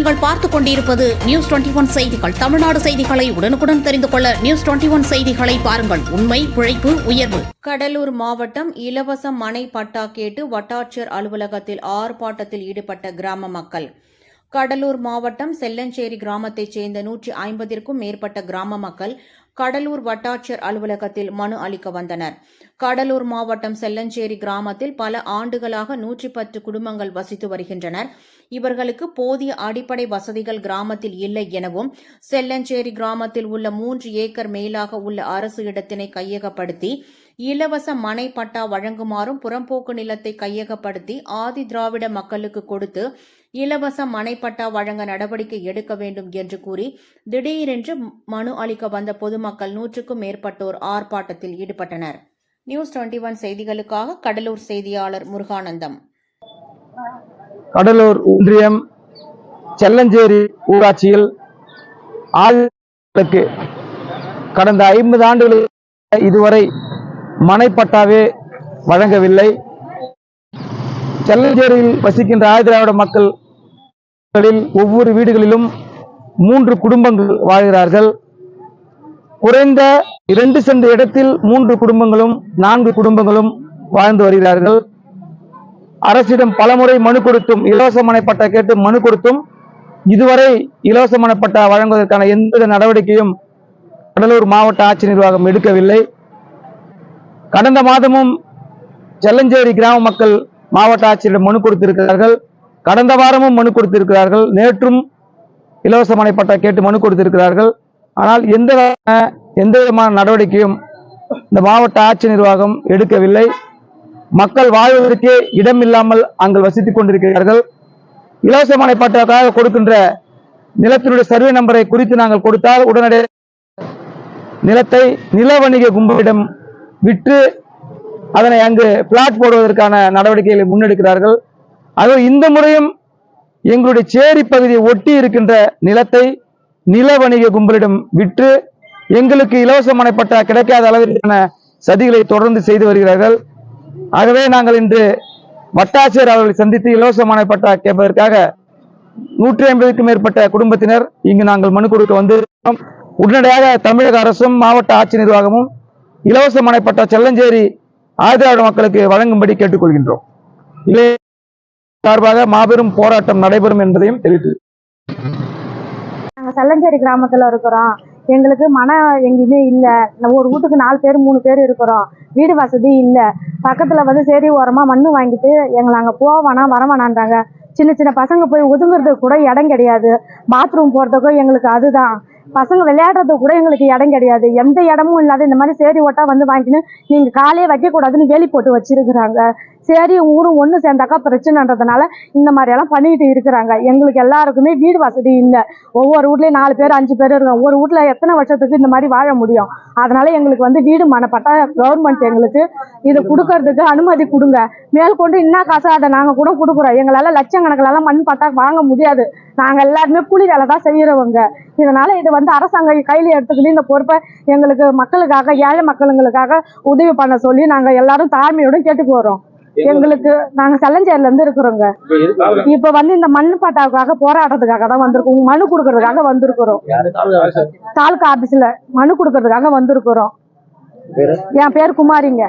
நீங்கள் பார்த்துக் கொண்டிருப்பது நியூஸ் 21 செய்திகள். தமிழ்நாடு செய்திகளை உடனுக்குடன் தெரிந்து கொள்ள நியூஸ் 21 செய்திகளை பாருங்கள். உண்மை, உழைப்பு, உயர்வு. கடலூர் மாவட்டம் இலவச மனை பட்டா கேட்டு வட்டாட்சியர் அலுவலகத்தில் ஆர்ப்பாட்டத்தில் ஈடுபட்ட கிராம மக்கள். கடலூர் மாவட்டம் செல்லஞ்சேரி கிராமத்தைச் சேர்ந்த 150க்கும் மேற்பட்ட கிராம மக்கள் கடலூர் வட்டாட்சியர் அலுவலகத்தில் மனு அளிக்க வந்தனர். கடலூர் மாவட்டம் செல்லஞ்சேரி கிராமத்தில் பல ஆண்டுகளாக 110 குடும்பங்கள் வசித்து வருகின்றனர். இவர்களுக்கு போதிய அடிப்படை வசதிகள் கிராமத்தில் இல்லை எனவும், செல்லஞ்சேரி கிராமத்தில் உள்ள 3 ஏக்கர் மேலாக உள்ள அரசு இடத்தினை கையகப்படுத்தி இலவச மனை பட்டா வழங்குமாறும், புறம்போக்கு நிலத்தை கையகப்படுத்தி ஆதி திராவிட மக்களுக்கு கொடுத்து இலவச மனைப்பட்டா வழங்க நடவடிக்கை எடுக்க வேண்டும் என்று கூறி திடீரென்று மனு அளிக்க வந்த பொதுமக்கள் 100க்கும் மேற்பட்டோர் ஆர்ப்பாட்டத்தில் ஈடுபட்டனர். நியூஸ் 21 செய்திகளுக்காக கடலூர் செய்தியாளர் முருகானந்தம். கடலூர் ஒன்றியம் செல்லஞ்சேரி ஊராட்சியில் ஆளுக்கு கடந்த 50 ஆண்டுகளில் இதுவரை மனைப்பட்டாவே வழங்கவில்லை. செல்லஞ்சேரியில் வசிக்கின்ற ஆதிதிராவிட மக்கள் ஒவ்வொரு வீடுகளிலும் 3 குடும்பங்கள் வாழ்கிறார்கள். குறைந்த 2 சென்ட் இடத்தில் 3 குடும்பங்களும் 4 குடும்பங்களும் வாழ்ந்து வருகிறார்கள். அரசிடம் பலமுறை மனு கொடுத்தும், இலவச மனைப்பட்டா கேட்டு மனு கொடுத்தும் இதுவரை இலவச மனைப்பட்டா வழங்குவதற்கான எந்த நடவடிக்கையும் கடலூர் மாவட்ட ஆட்சி நிர்வாகம் எடுக்கவில்லை. கடந்த மாதமும் செல்லஞ்சேரி கிராம மக்கள் மாவட்ட ஆட்சியரிடம் மனு கொடுத்திருக்கிறார்கள். கடந்த வாரமும் மனு கொடுத்திருக்கிறார்கள். நேற்றும் இலவச மனைப்பட்டா கேட்டு மனு கொடுத்திருக்கிறார்கள். ஆனால் எந்த விதமான நடவடிக்கையும் இந்த மாவட்ட ஆட்சி நிர்வாகம் எடுக்கவில்லை. மக்கள் வாழ்வதற்கே இடம் இல்லாமல் அங்கு வசித்துக் கொண்டிருக்கிறார்கள். இலவச மனைப்பட்டாக்காக கொடுக்கின்ற நிலத்தினுடைய சர்வே நம்பரை குறித்து நாங்கள் கொடுத்தால் உடனடியாக நிலத்தை நில வணிக கும்பலிடம் விற்று அதனை அங்கு பிளாட் போடுவதற்கான நடவடிக்கைகளை முன்னெடுக்கிறார்கள். அது இந்த முறையும் எங்களுடைய சேரி பகுதியை ஒட்டி இருக்கின்ற நிலத்தை நில வணிக கும்பலிடம் விற்று எங்களுக்கு இலவச மனைப்பட்டா கிடைக்காத அளவிற்கான சதிகளை தொடர்ந்து செய்து வருகிறார்கள். ஆகவே நாங்கள் இன்று வட்டாட்சியர் அவர்களை சந்தித்து இலவச மனைப்பட்டா கேட்பதற்காக 150க்கும் மேற்பட்ட குடும்பத்தினர் இங்கு நாங்கள் மனு கொடுக்க வந்திருக்கிறோம். உடனடியாக தமிழக அரசும் மாவட்ட ஆட்சி நிர்வாகமும் இலவச மனைப்பட்டா செல்லஞ்சேரி ஆதிதிராவிட மக்களுக்கு வழங்கும்படி கேட்டுக்கொள்கின்றோம். இல்லை சார்பாக மாபெரும் போராட்டம் நடைபெறும் என்பதையும் தெரிவித்து நாங்கள் செல்லஞ்சேரி கிராமத்தில் இருக்கிறோம். எங்களுக்கு எங்கேயுமே இல்லை. ஒரு வீட்டுக்கு 4 பேர் 3 பேர் இருக்கிறோம். வீடு வசதி இல்லை. பக்கத்தில் சேரி ஓரமாக மண் வாங்கிட்டு எங்களை அங்கே போவானா வரவானான்றாங்க. சின்ன சின்ன பசங்க போய் ஒதுங்குறதுக்கு கூட இடம் கிடையாது. பாத்ரூம் போகிறதுக்கும் எங்களுக்கு அதுதான். பசங்க விளையாடுறதுக்கு கூட எங்களுக்கு இடம் கிடையாது. எந்த இடமும் இல்லாத இந்த மாதிரி சேரி ஓட்டா வாங்கின்னு நீங்கள் காலையே வைக்கக்கூடாதுன்னு வேலி போட்டு வச்சிருக்கிறாங்க. சரி ஊரும் ஒன்று சேர்ந்தாக்கா பிரச்சனைன்றதுனால இந்த மாதிரியெல்லாம் பண்ணிட்டு இருக்கிறாங்க. எங்களுக்கு எல்லாருக்குமே வீடு வசதி இல்லை. ஒவ்வொரு வீட்லேயும் 4 பேர் 5 பேர் இருக்காங்க. ஒரு வீட்டில் எத்தனை வருஷத்துக்கு இந்த மாதிரி வாழ முடியும்? அதனால எங்களுக்கு வீடு மனைப்பட்டா கவர்மெண்ட் எங்களுக்கு இது கொடுக்கறதுக்கு அனுமதி கொடுங்க. மேற்கொண்டு என்ன காசு அதை நாங்கள் கூட கொடுக்குறோம். எங்களால் லட்சக்கணக்கிலலாம் மண் பட்டா வாங்க முடியாது. நாங்கள் எல்லாருமே கூலி வேலை தான் செய்கிறவங்க. இதனால இது அரசாங்கம் கையில் எடுத்துக்கிட்டு இந்த பொறுப்பை எங்களுக்கு மக்களுக்காக, ஏழை மக்களுங்களுக்காக உதவி பண்ண சொல்லி நாங்கள் எல்லாரும் தாழ்மையோடு கேட்டுக்கு வரோம். எங்களுக்கு நாங்க செல்லஞ்சேரில இருந்து இருக்கிறோங்க. இப்ப இந்த மண் பட்டாவுக்காக போராடுறதுக்காக தான் வந்திருக்கோம். மனு கொடுக்கறதுக்காக வந்திருக்கிறோம். தாலுகா ஆபீஸ்ல மனு கொடுக்கறதுக்காக வந்திருக்கிறோம். என் பேர் குமாரிங்க.